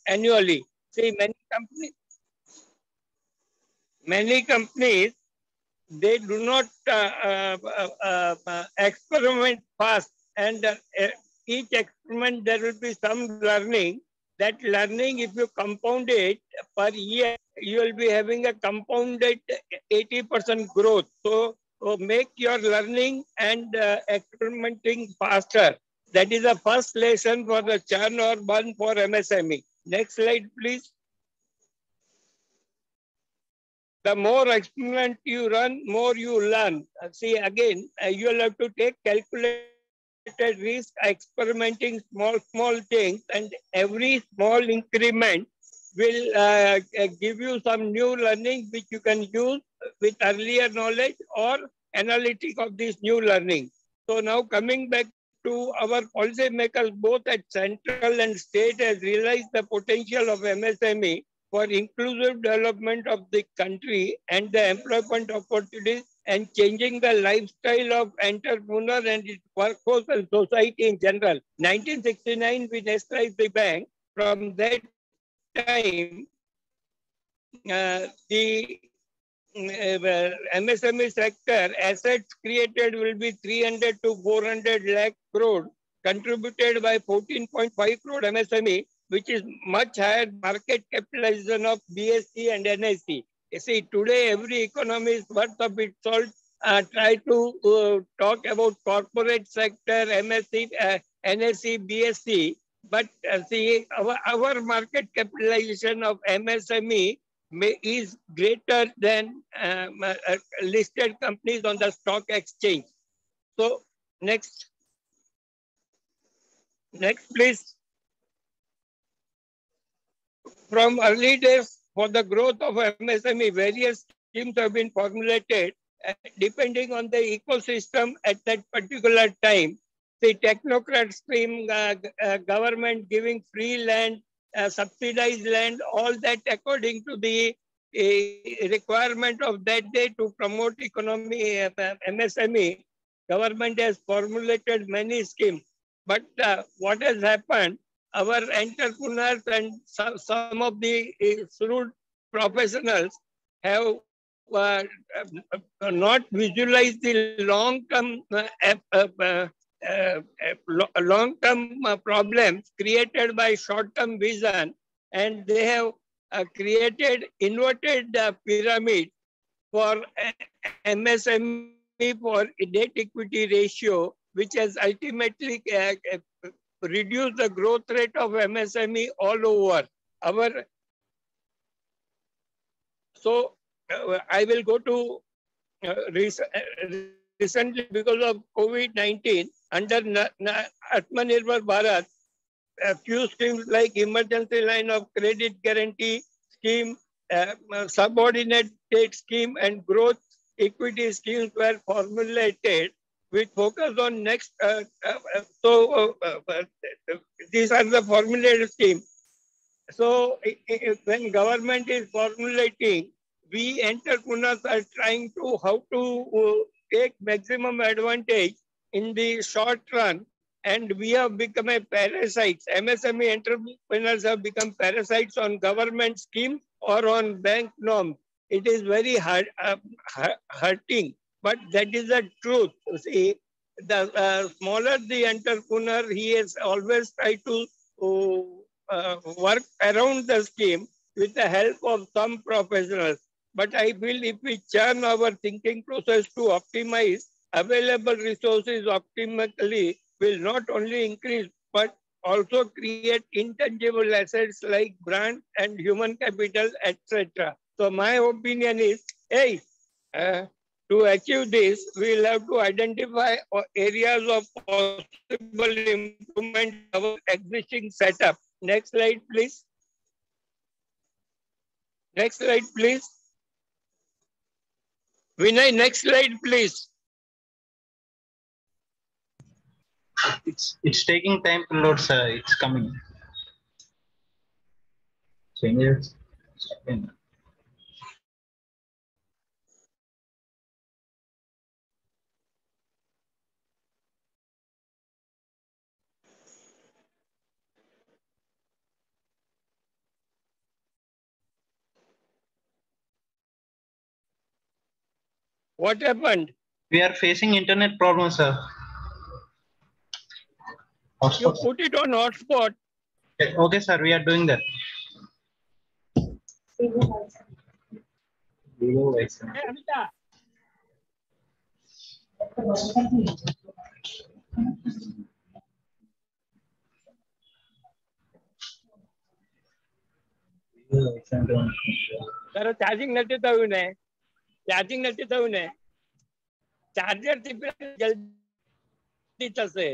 annually. See, many companies, they do not experiment fast, and each experiment there will be some learning. That learning, if you compound it per year, you will be having a compounded 80% growth. So make your learning and experimenting faster. That is the first lesson for the churn or burn for MSME. Next slide, please. The more experiment you run, more you learn. See, again, you will have to take calculated risk, experimenting small things, and every small increment will give you some new learning which you can use with earlier knowledge or analytic of this new learning. So now coming back to our policymakers, both at central and state, has realized the potential of MSME for inclusive development of the country and the employment opportunities and changing the lifestyle of entrepreneur and its workforce and society in general. 1969, we nationalized the bank. From that time, the MSME sector assets created will be 300 to 400 lakh crore, contributed by 14.5 crore MSME, which is much higher market capitalization of BSE and NSE. You see, today every economy is worth of its salt. Try to talk about corporate sector, MSE, NSE, BSE, but see, our market capitalization of MSME is greater than listed companies on the stock exchange. So next please. From early days, for the growth of MSME, various schemes have been formulated depending on the ecosystem at that particular time. The technocrat scheme, government giving free land, subsidized land, all that according to the requirement of that day to promote economy, MSME. Government has formulated many schemes. But what has happened, our entrepreneurs and some of the shrewd professionals have not visualized the long-term problems created by short-term vision, and they have created inverted pyramid for MSME for debt equity ratio, which has ultimately reduced the growth rate of MSME all over. I will go to recently, because of COVID-19, under Atmanirbhar Bharat, a few schemes like emergency line of credit guarantee scheme, subordinate debt scheme, and growth equity schemes were formulated with focus on next. These are the formulated schemes. So when government is formulating, we entrepreneurs are trying to how to take maximum advantage in the short run, and we have become a parasites. MSME entrepreneurs have become parasites on government schemes or on bank norms. It is very hurting, but that is the truth. See, the smaller the entrepreneur, he has always tried to work around the scheme with the help of some professionals. But I feel if we churn our thinking process to optimize available resources optimally, will not only increase but also create intangible assets like brand and human capital, etc. So my opinion is, hey, to achieve this, we will have to identify areas of possible improvement in our existing setup. Next slide, please. Next slide, please. Vinay, next slide, please. It's taking time to load, sir. It's coming. Changes. What happened? We are facing internet problems, sir. You Hotspot. put it on hotspot. Okay, sir, we are doing that. Hey, Amita. તારો charging નથી થયું ને charging નથી થયું ને charger થી જલ્દી થશે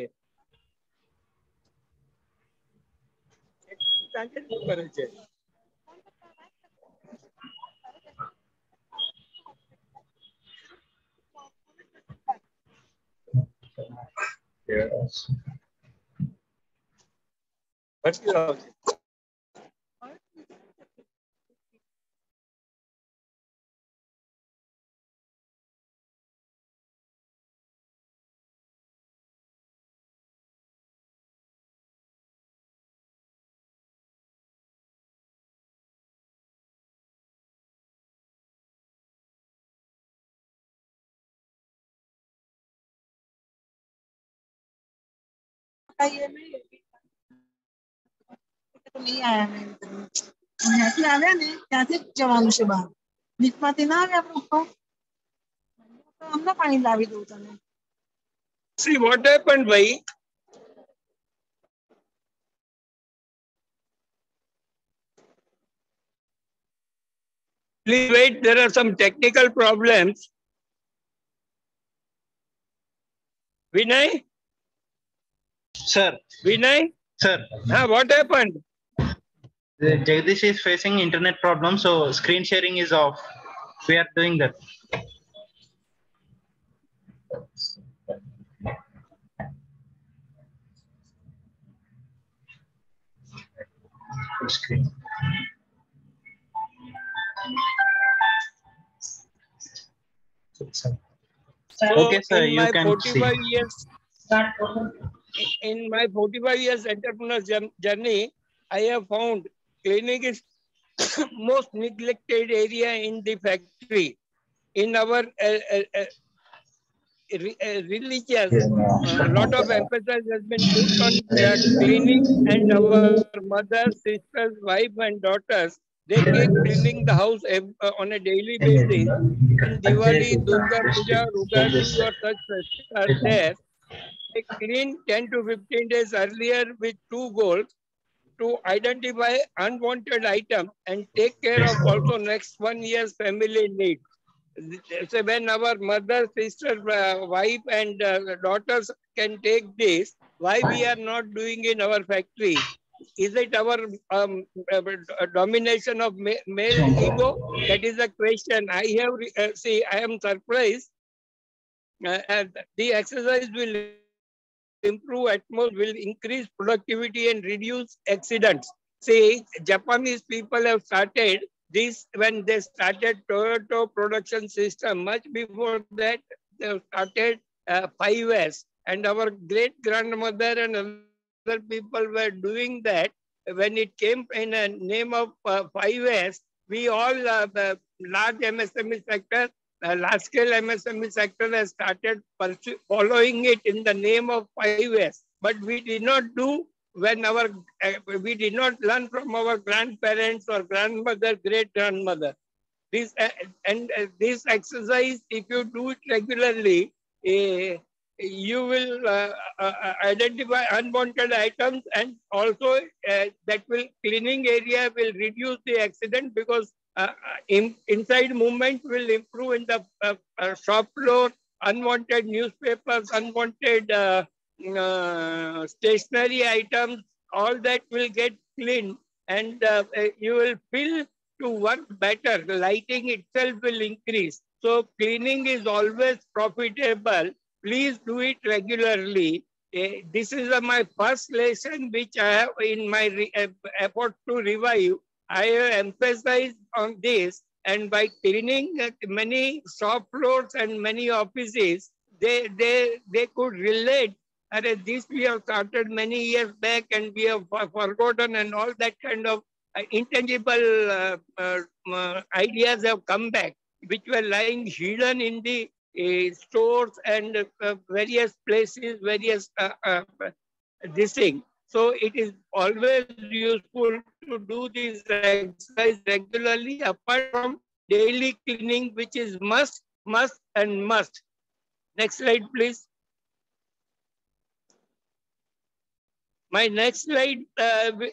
ચાર્જર શું કરે છે પછી આવશે નહીં આયા મેં ત્યાંથી આવ્યા ને ત્યાંથી જ જવાનું છે બહાર લીફમાંથી ના આવે આપણું ઉપર અમને પાણી લાવી દઉં તમે See what happened, bhai? Please wait, there are some technical problems. Vinay? Sir. Vinay? Sir. What happened? Jagdish is facing internet problems, so screen sharing is off. We are doing that. Full screen. So Okay, sir, in you my can 45 see. years, in my 45 years entrepreneur journey, I have found cleaning is most neglected area in the factory. In our religious, a lot of emphasis has been put on cleaning, and our mothers, sisters, wife, and daughters, they keep cleaning the house on a daily basis. In Diwali, Durga Puja, Ugadi, or such festivals are there, they clean 10 to 15 days earlier with two goals: to identify unwanted items and take care of also next 1 year's family need. So when our mother, sister, wife, and daughters can take this, why we are not doing in our factory? Is it our domination of male ego? That is the question. I have see. I am surprised. The exercise will improve atmosphere, will increase productivity and reduce accidents. See, Japanese people have started this when they started Toyota production system. Much before that, they have started 5S, and our great grandmother and other people were doing that. When it came in a name of 5S, we all the large MSME sector, large scale MSME sector has started following it in the name of 5S. But we did not do when we did not learn from our grandparents or grandmother, great grandmother. This this exercise, if you do it regularly, you will identify unwanted items, and also that will cleaning area will reduce the accident, because inside movement will improve in the shop floor. Unwanted newspapers, unwanted stationery items, all that will get cleaned, and you will feel to work better. The lighting itself will increase. So cleaning is always profitable. Please do it regularly. This is my first lesson which I have in my effort to revive. I have emphasized on this, and by cleaning many shop floors and many offices, they could relate. This we have started many years back and we have forgotten, and all that kind of intangible ideas have come back, which were lying hidden in the stores and various places, various this thing. So it is always useful to do this exercise regularly, apart from daily cleaning, which is must, must, and must. Next slide, please. My next slide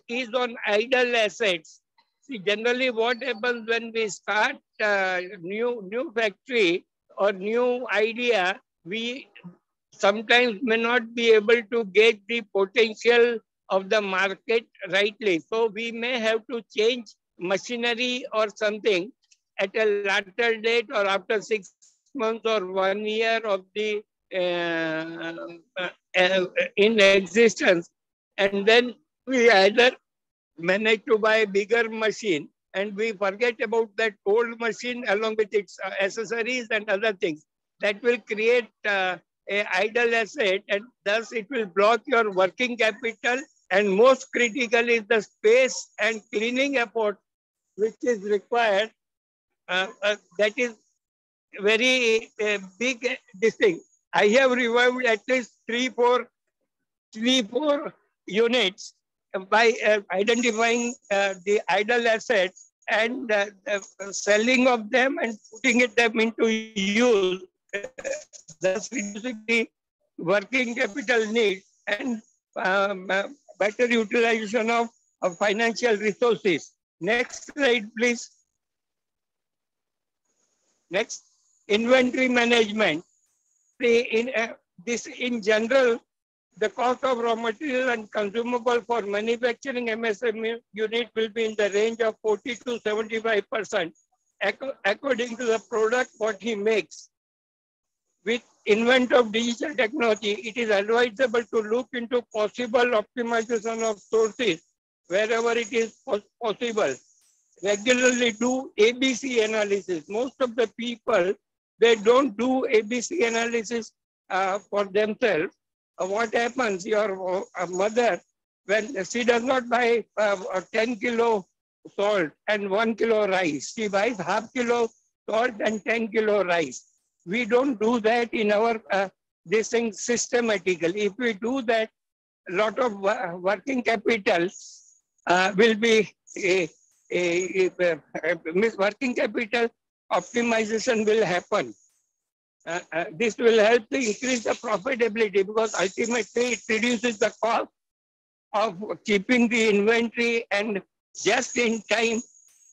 is on idle assets. See, generally what happens when we start new factory or new idea, we sometimes may not be able to get the potential of the market rightly. So we may have to change machinery or something at a later date or after 6 months or 1 year of the in existence. And then we either manage to buy a bigger machine and we forget about that old machine along with its accessories and other things. That will create a idle asset, and thus it will block your working capital, and most critical is the space and cleaning effort which is required. That is very big this thing. I have revived at least three, four units by identifying the idle assets and selling of them and putting them into use, thus reducing the working capital needs and better utilization of financial resources. Next slide, please. Next, inventory management. In general, the cost of raw material and consumable for manufacturing MSME unit will be in the range of 40 to 75% according to the product what he makes. With invent of digital technology, it is advisable to look into possible optimization of sources wherever it is possible. Regularly do ABC analysis. Most of the people, they don't do ABC analysis for themselves. What happens, your mother, when she does not buy 10 kilo salt and 1 kilo rice, she buys half kilo salt and 10 kilo rice. We don't do that in our this thing systematically. If we do that, a lot of working capital will be working capital optimization will happen. This will help to increase the profitability because ultimately it reduces the cost of keeping the inventory, and just in time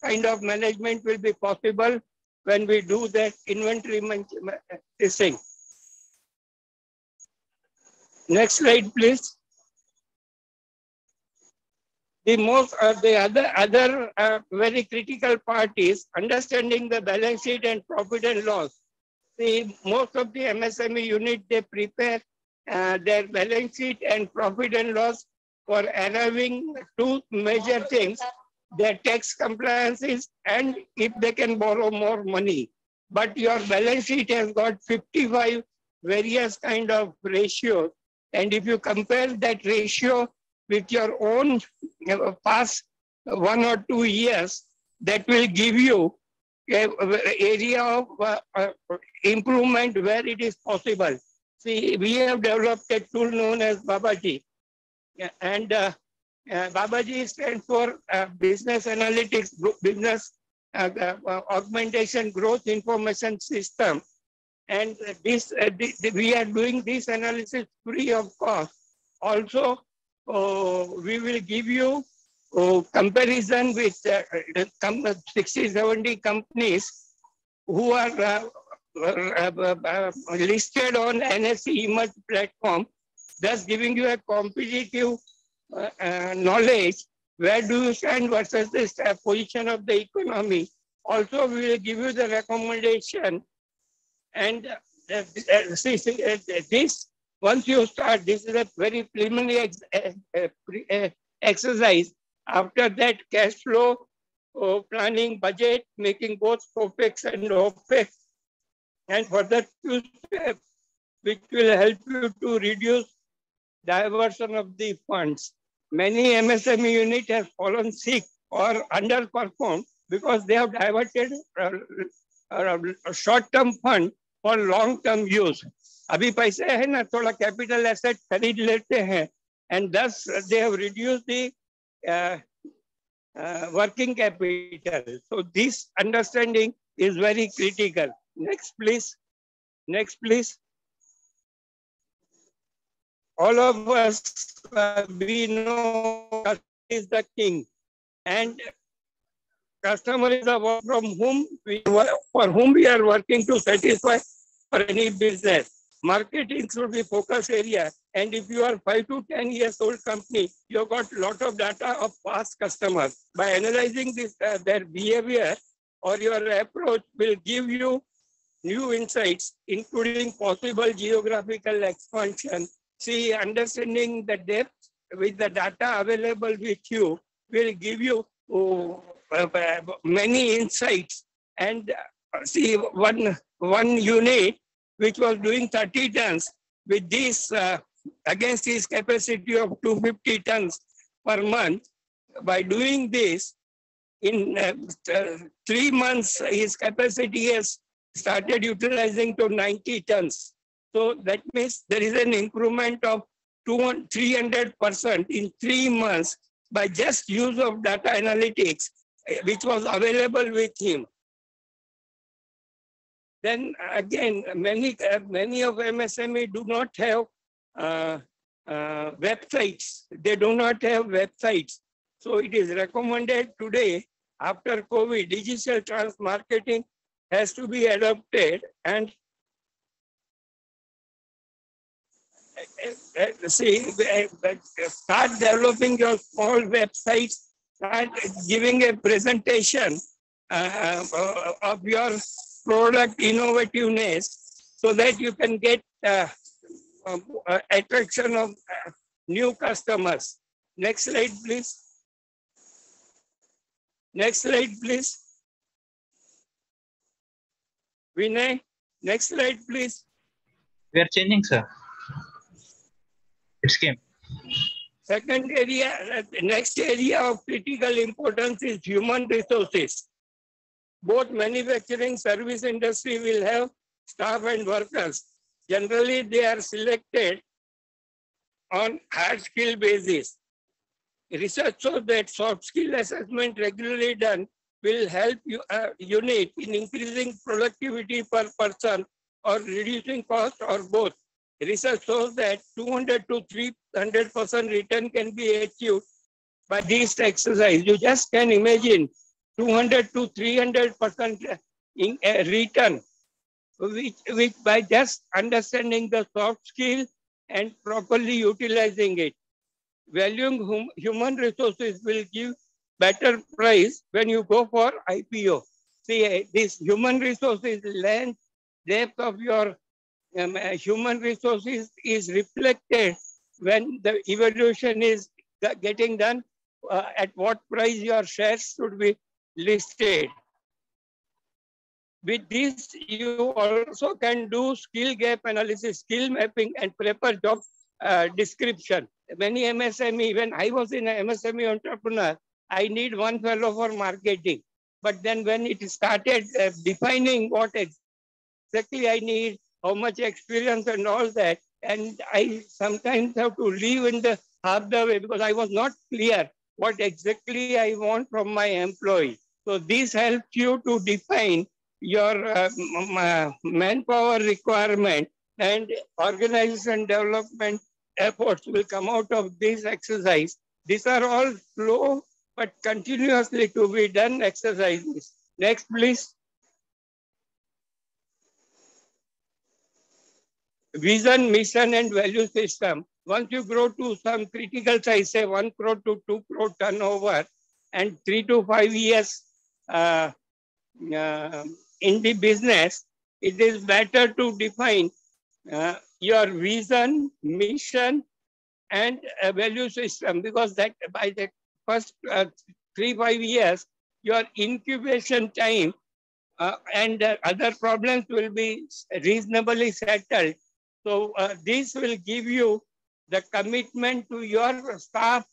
kind of management will be possible when we do that inventory this thing. Next slide, please. The other very critical part is understanding the balance sheet and profit and loss. See, most of the MSME unit, they prepare their balance sheet and profit and loss for arriving two major things: their tax compliances and if they can borrow more money. But your balance sheet has got 55 various kind of ratios. And if you compare that ratio with your own past 1 or 2 years, that will give you an area of improvement where it is possible. See, we have developed a tool known as Babaji. And Babaji stands for Business Analytics, Business Augmentation Growth Information System. And we are doing this analysis free of cost. Also, we will give you comparison with 60, 70 companies who are listed on NSE eMERGE platform, thus giving you a competitive knowledge. Where do you stand versus this position of the economy? Also, we will give you the recommendation. And this, once you start, this is a very preliminary exercise. After that, cash flow, planning, budget, making both OPEX and OPEX, and further two steps, which will help you to reduce diversion of the funds. Many MSME units have fallen sick or underperformed because they have diverted a short-term fund for long-term use. अभी पैसे है ना, थोड़ा capital asset खरीद लेते हैं, and thus they have reduced the working capital. So this understanding is very critical. Next, please. Next, please. All of us, we know customer is the king, and customer is the one for whom we are working to satisfy for any business. Marketing should be focus area. And if you are 5 to 10 years old company, you got a lot of data of past customers. By analyzing this, their behavior or your approach will give you new insights, including possible geographical expansion. See, understanding the depth with the data available with you will give you many insights. And see, one unit which was doing 30 tons with this against his capacity of 250 tons per month. By doing this, in 3 months, his capacity has started utilizing to 90 tons. So that means there is an increment of 300% in 3 months by just use of data analytics, which was available with him. Then again, many of MSME do not have websites. They do not have websites. So it is recommended today, after COVID, digital marketing has to be adopted, and start developing your small websites, start giving a presentation of your product innovativeness so that you can get attraction of new customers. Next slide, please. Next slide, please. Vinay, next slide, please. We are changing, sir. It's came. Second area, next area of critical importance is human resources. Both manufacturing service industry will have staff and workers. Generally, they are selected on hard skill basis. Research shows that soft skill assessment regularly done will help unit in increasing productivity per person or reducing cost or both. Research shows that 200 to 300% return can be achieved by this exercise. You just can imagine 200 to 300% in return, which by just understanding the soft skill and properly utilizing it. Valuing human resources will give better price when you go for IPO. See, this human resources length, depth of your human resources is reflected when the evaluation is getting done, at what price your shares should be listed. With this, you also can do skill gap analysis, skill mapping, and prepare job description. Many MSME, when I was in an MSME entrepreneur, I need one fellow for marketing. But then when it started defining what exactly I need, how much experience and all that, and I sometimes have to leave in the half the way because I was not clear what exactly I want from my employee. So this helps you to define your manpower requirement, and organization development efforts will come out of this exercise. These are all slow but continuously to be done exercises. Next, please. Vision, mission, and value system. Once you grow to some critical size, say 1 crore to 2 crore turnover, and 3 to 5 years in the business, it is better to define your vision, mission, and a value system, because that by the first 3-5 years, your incubation time and other problems will be reasonably settled. So this will give you the commitment to your staff.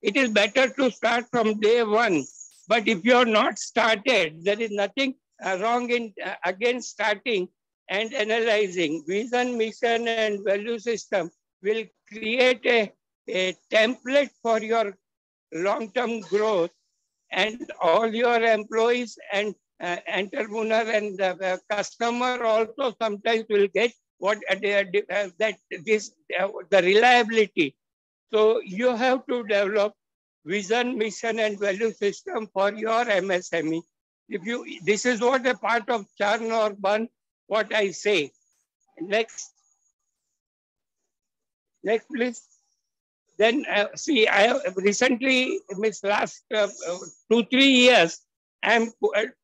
It is better to start from day one. But if you are not started, there is nothing wrong in again starting and analyzing vision, mission, and value system will create a template for your long-term growth, and all your employees and entrepreneur and customer also sometimes will get what that this the reliability. So you have to develop vision, mission, and value system for your MSME. If you, this is what a part of churn or burn, what I say. Next, next please. Then see, I have recently, last 2-3 years, I'm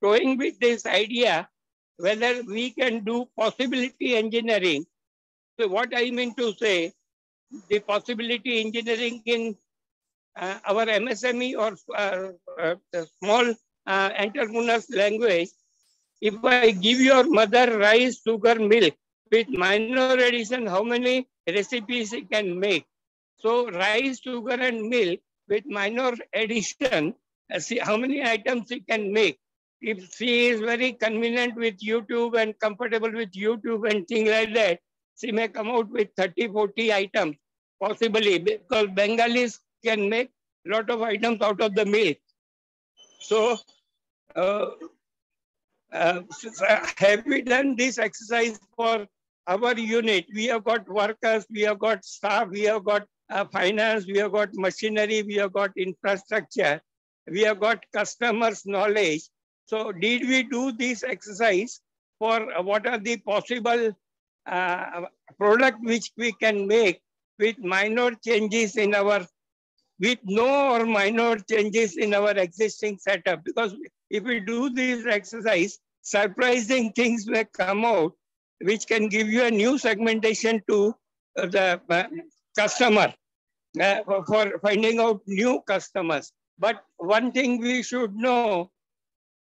toying with this idea whether we can do possibility engineering. So what I mean to say, the possibility engineering in our MSME or small entrepreneurs language. If I give your mother rice, sugar, milk with minor addition, how many recipes it can make? So rice, sugar, and milk with minor addition, see how many items it can make. If she is very convenient with YouTube and comfortable with YouTube and things like that, she may come out with 30-40 items, possibly, because Bengalis can make a lot of items out of the milk. So, have we done this exercise for our unit? We have got workers, we have got staff, we have got finance, we have got machinery, we have got infrastructure, we have got customers' knowledge. So did we do this exercise for what are the possible product which we can make with minor changes in our, with no or minor changes in our existing setup? Because if we do this exercise, surprising things may come out, which can give you a new segmentation to the customer for finding out new customers. But one thing we should know,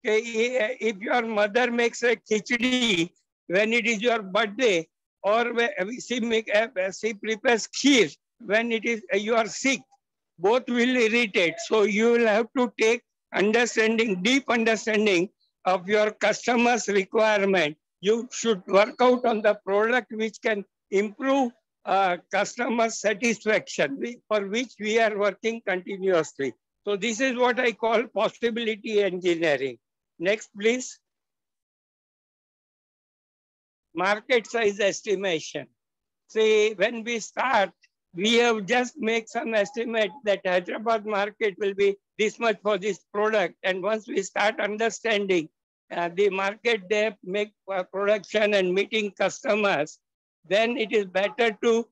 if your mother makes a khichdi when it is your birthday, or she prepares kheer when it is you are sick, both will irritate. So you will have to take understanding, deep understanding of your customer's requirement. You should work out on the product which can improve customer satisfaction, for which we are working continuously. So this is what I call possibility engineering. Next, please. Market size estimation. See, when we start, we have just make some estimate that Hyderabad market will be this much for this product. And once we start understanding the market depth, make production and meeting customers, then it is better to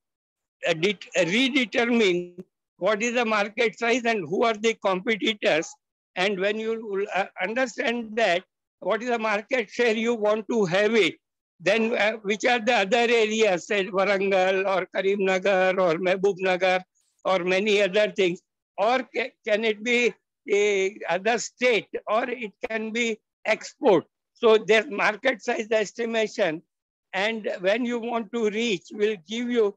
redetermine what is the market size and who are the competitors. And when you understand that, what is the market share you want to have it, then which are the other areas, say Warangal or Karimnagar or Mehbubnagar or many other things, or can it be other state, or it can be export. So there's market size estimation, and when you want to reach, will give you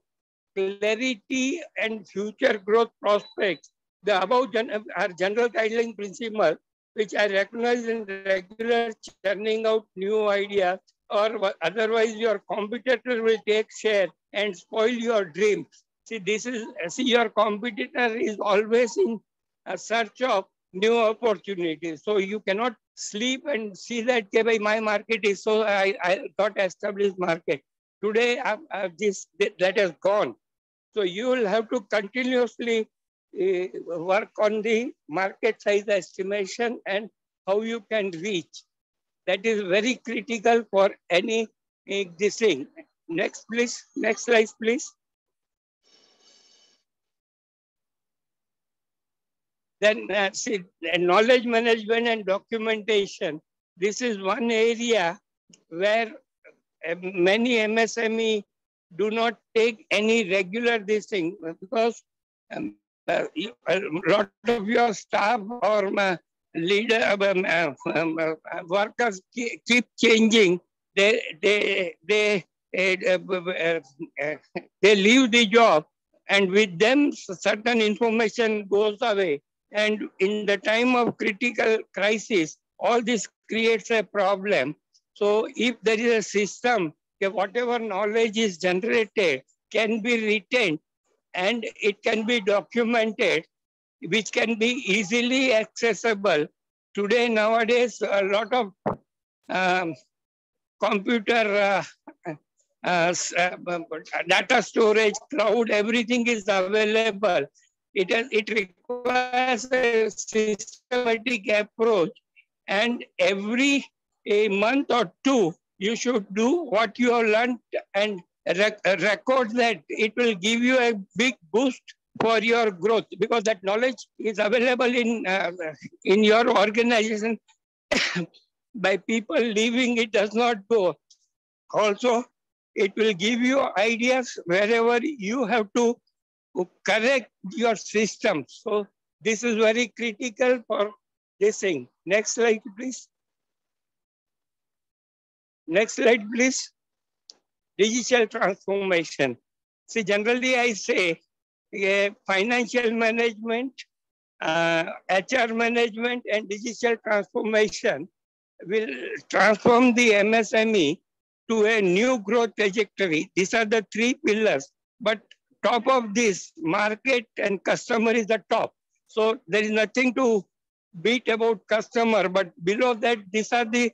clarity and future growth prospects. The above are general guideline principles, which I recognize in regular churning out new ideas, or otherwise your competitor will take share and spoil your dreams. See, this is, see, your competitor is always in a search of new opportunities. So you cannot sleep and see that okay, my market is so, I got established market. Today, that has gone. So you will have to continuously work on the market size estimation and how you can reach. That is very critical for any this thing. Next, please. Next slide, please. Then see, knowledge management and documentation. This is one area where many MSME do not take any regular this thing, because a lot of your staff or leader workers keep changing. They leave the job, and with them certain information goes away. And in the time of critical crisis, all this creates a problem. So if there is a system that whatever knowledge is generated can be retained and it can be documented, which can be easily accessible. Today, nowadays, a lot of um, computer data storage, cloud, everything is available. It requires a systematic approach, and every a month or two, you should do what you have learned and record that. It will give you a big boost for your growth, because that knowledge is available in your organization. By people leaving, it does not go. Also, it will give you ideas wherever you have to correct your system. So this is very critical for this thing. Next slide, please. Next slide, please. Digital transformation. See, generally I say financial management, HR management, and digital transformation will transform the MSME to a new growth trajectory. These are the three pillars. But top of this, market and customer is the top. So there is nothing to beat about customer, but below that, these are the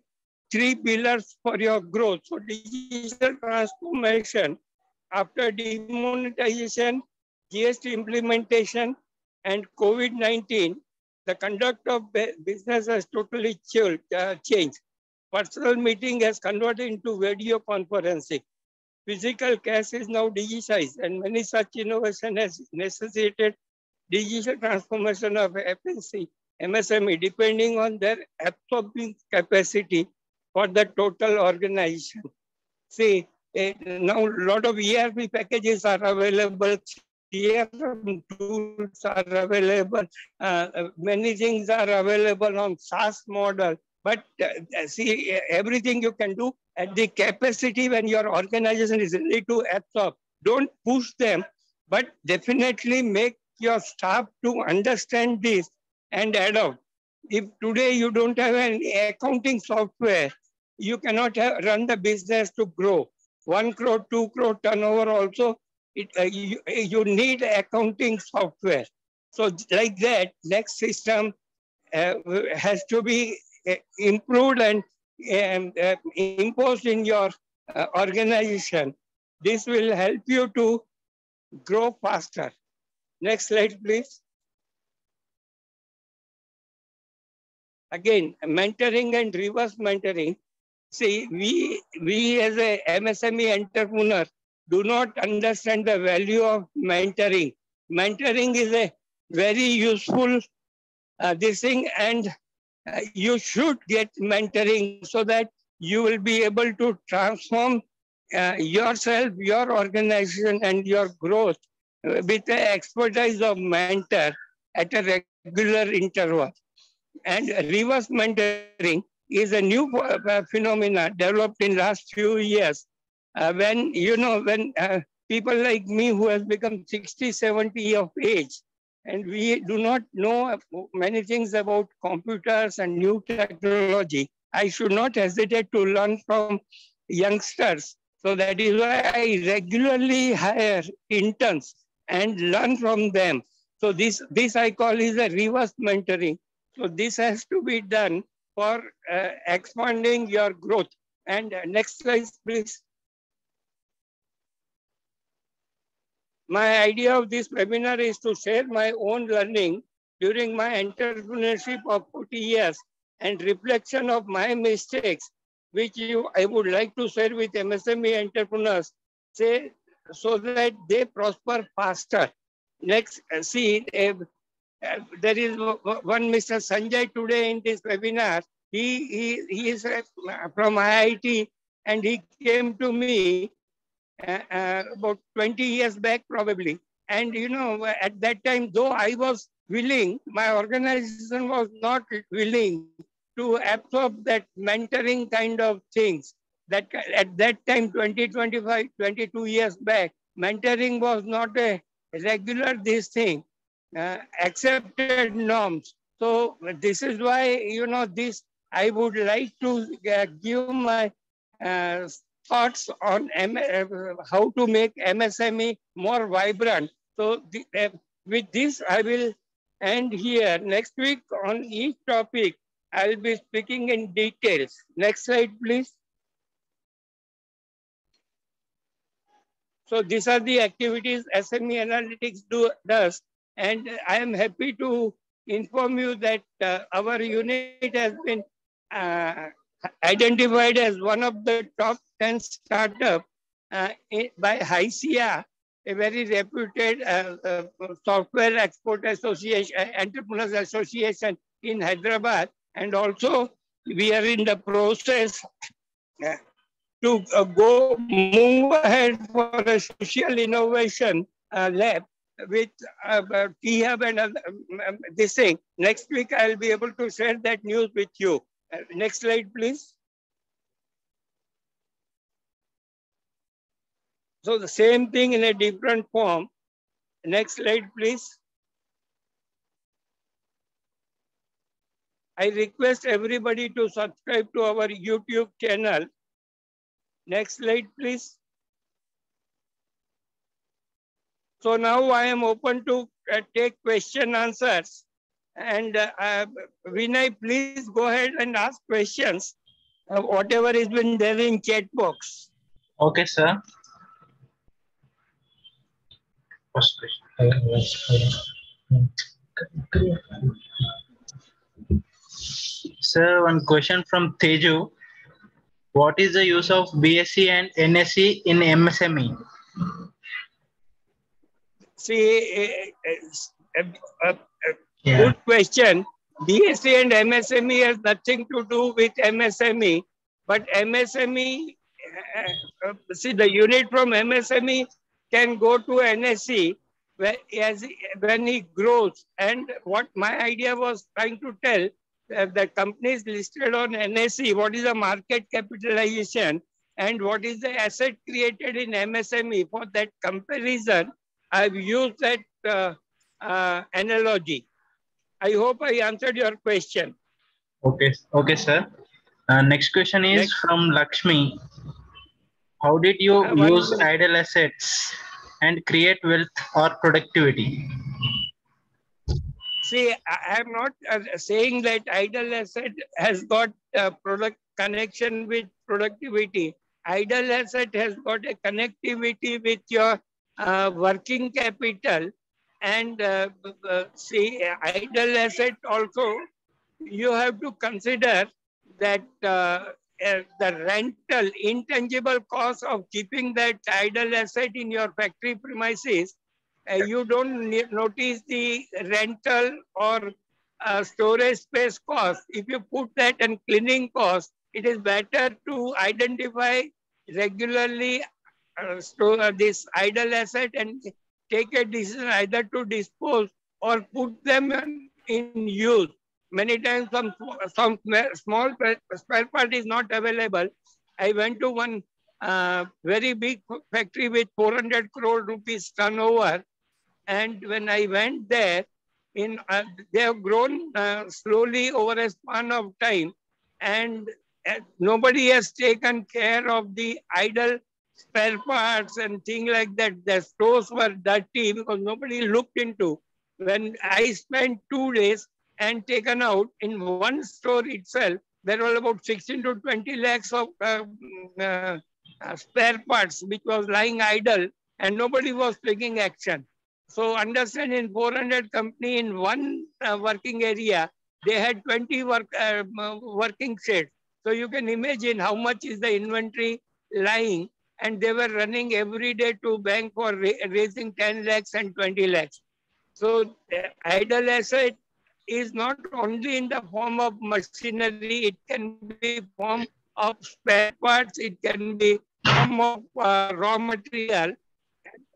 three pillars for your growth. So digital transformation, after demonetization, GST implementation, and COVID-19, the conduct of business has totally changed. Personal meeting has converted into video conferencing. Physical cash is now digitized, and many such innovation has necessitated digital transformation of FNC, MSME, depending on their absorbing capacity for the total organization. See, now a lot of ERP packages are available, CRM tools are available, many things are available on SaaS model. But see, everything you can do at the capacity when your organization is ready to absorb. Don't push them, but definitely make your staff to understand this and adopt. If today you don't have an accounting software, you cannot run the business to grow. 1 crore, 2 crore turnover also, you need accounting software. So like that, next system has to be improved and imposed in your organization. This will help you to grow faster. Next slide, please. Again, mentoring and reverse mentoring. See, we as a MSME entrepreneur do not understand the value of mentoring. Mentoring is a very useful this thing, and you should get mentoring so that you will be able to transform yourself, your organization, and your growth with the expertise of mentor at a regular interval. And reverse mentoring is a new phenomena developed in last few years. When people like me who has become 60, 70 of age, and we do not know many things about computers and new technology, I should not hesitate to learn from youngsters. So that is why I regularly hire interns and learn from them. So this I call is a reverse mentoring. So this has to be done for expanding your growth. And next slide, please. My idea of this webinar is to share my own learning during my entrepreneurship of 40 years and reflection of my mistakes, which I would like to share with MSME entrepreneurs, so that they prosper faster. Next, see, there is one Mr. Sanjay today in this webinar. He is from IIT, and he came to me about 20 years back probably. And at that time, though I was willing, my organization was not willing to absorb that mentoring kind of things. That at that time, 20, 25, 22 years back, mentoring was not a regular this thing, accepted norms. So this is why, this I would like to give my thoughts on how to make MSME more vibrant. So with this, I will end here. Next week on each topic, I'll be speaking in details. Next slide, please. So these are the activities SME Analytics does. And I am happy to inform you that our unit has been identified as one of the top 10 startups by HICIA, a very reputed software export association, entrepreneurs association in Hyderabad. And also we are in the process to move ahead for a social innovation lab with T-Hub and this thing. Next week, I'll be able to share that news with you. Next slide, please. So the same thing in a different form. Next slide, please. I request everybody to subscribe to our YouTube channel. Next slide, please. So now I am open to take question answers. And Vinay, please go ahead and ask questions, whatever has been there in chat box. Okay, sir. First question. Sir, one question from Teju. What is the use of BSc and NSc in MSME? See, good question. BSc and MSME has nothing to do with MSME, but MSME, see, the unit from MSME can go to NSE when he grows. And what my idea was trying to tell, the companies listed on NSE, what is the market capitalization and what is the asset created in MSME. For that comparison, I've used that analogy. I hope I answered your question. Okay, sir. Next question is from Lakshmi. How did you use idle assets and create wealth or productivity? See, I am not saying that idle asset has got product connection with productivity. Idle asset has got a connectivity with your working capital. And see, idle asset also, you have to consider that the rental, intangible cost of keeping that idle asset in your factory premises, you don't notice the rental or storage space cost. If you put that and cleaning cost, it is better to identify regularly this idle asset and take a decision either to dispose or put them in use. Many times some small spare part is not available. I went to one very big factory with 400 crore rupees turnover. And when I went there, they have grown slowly over a span of time. And nobody has taken care of the idle spare parts and things like that. The stores were dirty because nobody looked into. When I spent 2 days and taken out in one store itself, there were about 16 to 20 lakhs of spare parts which was lying idle and nobody was taking action. So understand, in 400 company in one working area, they had 20 working sheds. So you can imagine how much is the inventory lying, and they were running every day to bank for raising 10 lakhs and 20 lakhs. So idle asset is not only in the form of machinery, it can be form of spare parts, it can be form of raw material.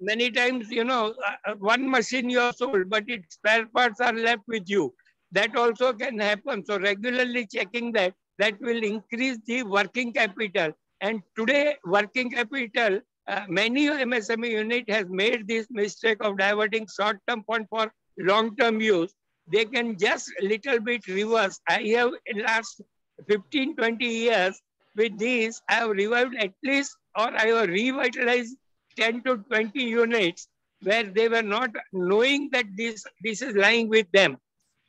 Many times, you know, one machine you have sold, but its spare parts are left with you. That also can happen. So regularly checking that will increase the working capital. And today, working capital, many MSME unit has made this mistake of diverting short-term fund for long-term use. They can just little bit reverse. I have in last 15, 20 years with these, I have revived at least or I have revitalized 10 to 20 units where they were not knowing that this is lying with them.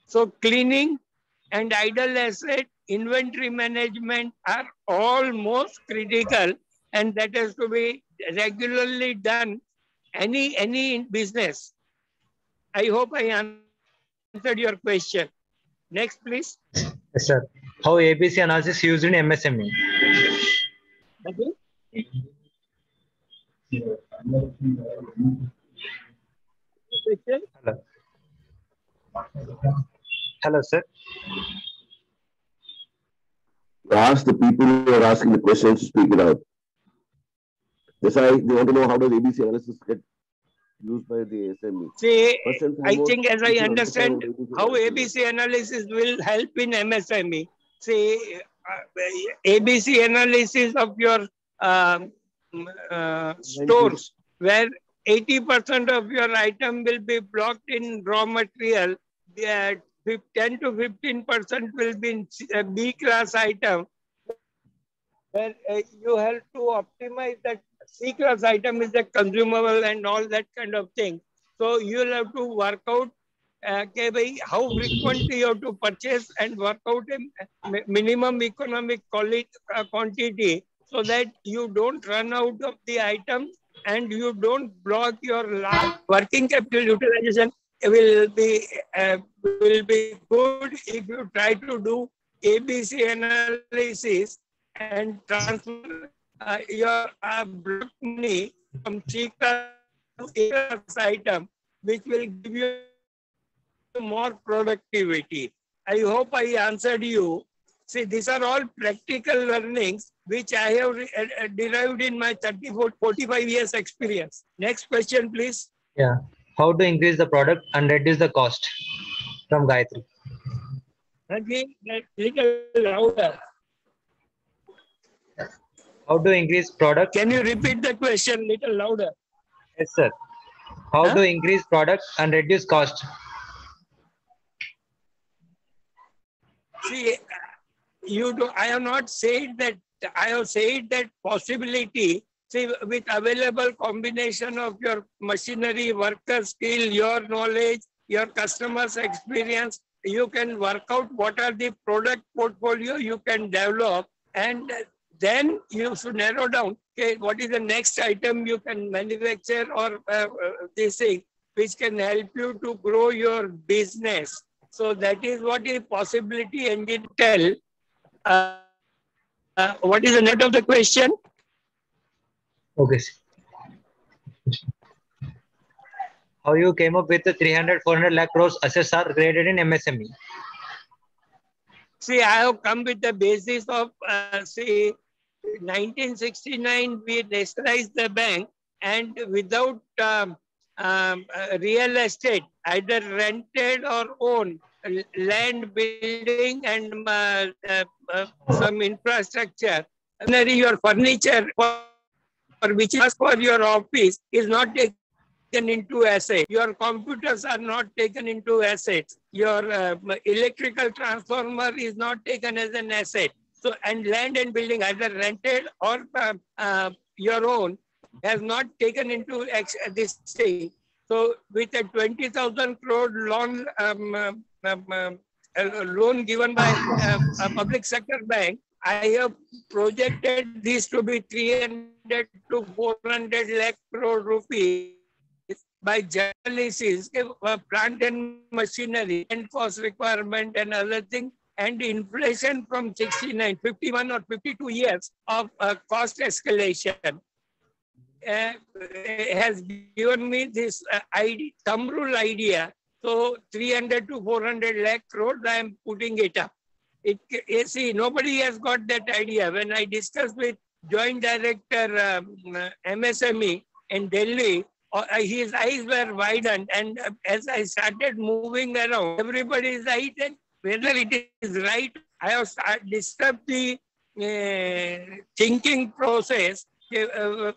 So cleaning and idle asset, inventory management are almost critical, and that has to be regularly done any business. I hope I answered your question. Next, please. Yes, sir. How ABC analysis used in MSME? Okay. Question? Hello. Hello, sir. Ask the people who are asking the questions to speak it out. Desai, they want to know how does ABC analysis get used by the SME. See, First and I foremost, think as I you should understand how analysis ABC analysis will help in MSME. See, ABC analysis of your stores, where 80% of your item will be blocked in raw material, 10 to 15% will be in B class item, where you have to optimize that C class item is a consumable and all that kind of thing. So you'll have to work out how frequently you have to purchase and work out a minimum economic quantity so that you don't run out of the item and you don't block your working capital utilization will be good if you try to do ABC analysis and transfer your block money from C class to A class item, which will give you more productivity. I hope I answered you. See, these are all practical learnings which I have derived in my 45 years experience. Next question, please. Yeah. How to increase the product and reduce the cost? From Gayatri. Again, little louder. How to increase product? Can you repeat the question little louder? Yes, sir. How to increase product and reduce cost? See, I have not said that. I have said that possibility. See, with available combination of your machinery, worker skill, your knowledge, your customers' experience, you can work out what are the product portfolio you can develop, and then you should narrow down, okay, what is the next item you can manufacture or this thing, which can help you to grow your business. So that is what is possibility engine tell. What is the net of the question? Okay. How you came up with the 300-400 lakh crores assets are created in MSME? See, I have come with the basis of, 1969, we nationalized the bank, and without real estate, either rented or owned, land, building, and some infrastructure, your furniture, for which is for your office, is not taken into asset. Your computers are not taken into assets. Your electrical transformer is not taken as an asset. So, and land and building, either rented or your own, has not taken into this thing. So, with a 20,000 crore loan, loan given by a public sector bank, I have projected this to be 300 to 400 lakh crore rupees by analysis, plant and machinery, and cost requirement and other things, and inflation from 69, 51 or 52 years of cost escalation has given me this thumb rule idea. So 300 to 400 lakh crores, I am putting it up. See, nobody has got that idea. When I discussed with Joint Director MSME in Delhi, his eyes were widened, and as I started moving around, everybody's eyes, and whether it is right, I have disturbed the thinking process.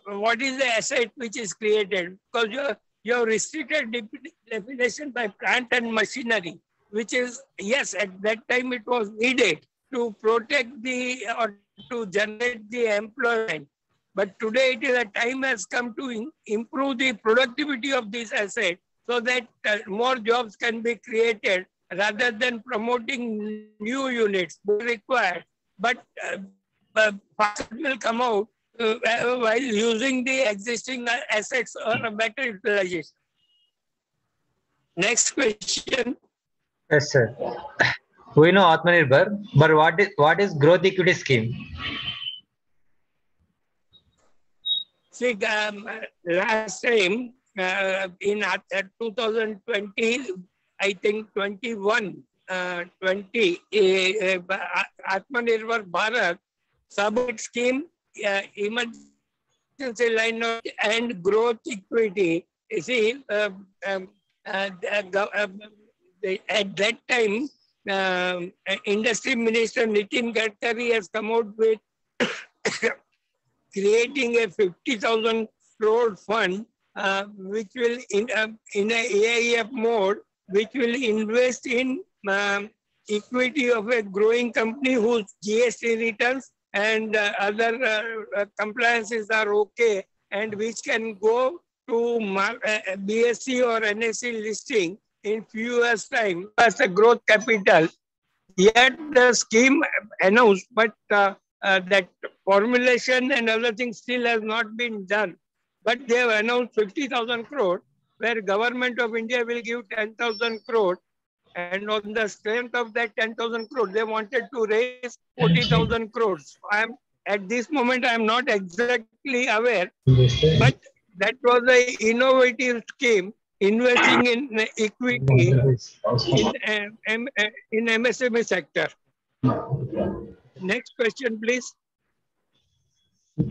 What is the asset which is created? Because you have restricted definition by plant and machinery, which is, yes, at that time it was needed to protect or to generate the employment. But today it is a time has come to improve the productivity of this asset so that more jobs can be created rather than promoting new units required. But profit will come out while using the existing assets or a better utilization. Next question. Yes, sir. We know Atmanirbhar, but what is growth equity scheme? See, last time in 2020, I think 21, 20, Atmanirbhar Bharat Subsidy Scheme, emergency line of and growth equity. You see, at that time, Industry Minister Nitin Gadkari has come out with creating a 50,000 crore fund, which will in a AIF mode, which will invest in equity of a growing company whose GST returns and other compliances are okay, and which can go to BSE or NSE listing in few years' time as a growth capital. Yet the scheme announced, but that formulation and other things still has not been done. But they have announced 50,000 crore, where government of India will give 10,000 crore. And on the strength of that 10,000 crore, they wanted to raise 40,000 crores. At this moment, I am not exactly aware, but that was an innovative scheme investing in equity in MSME sector. Next question, please.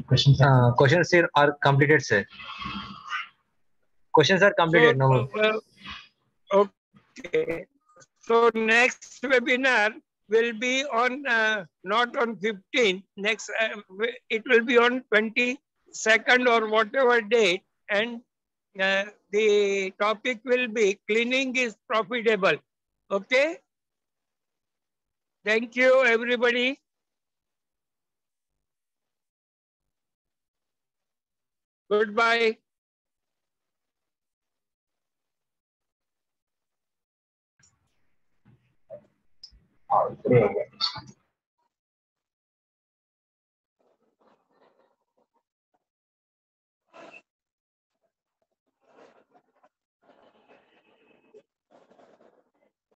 Questions are completed, sir. Questions are completed. So, okay. So next webinar will be on not on 15th. Next, it will be on 22nd or whatever date, and the topic will be cleaning is profitable. Okay. Thank you, everybody. Goodbye.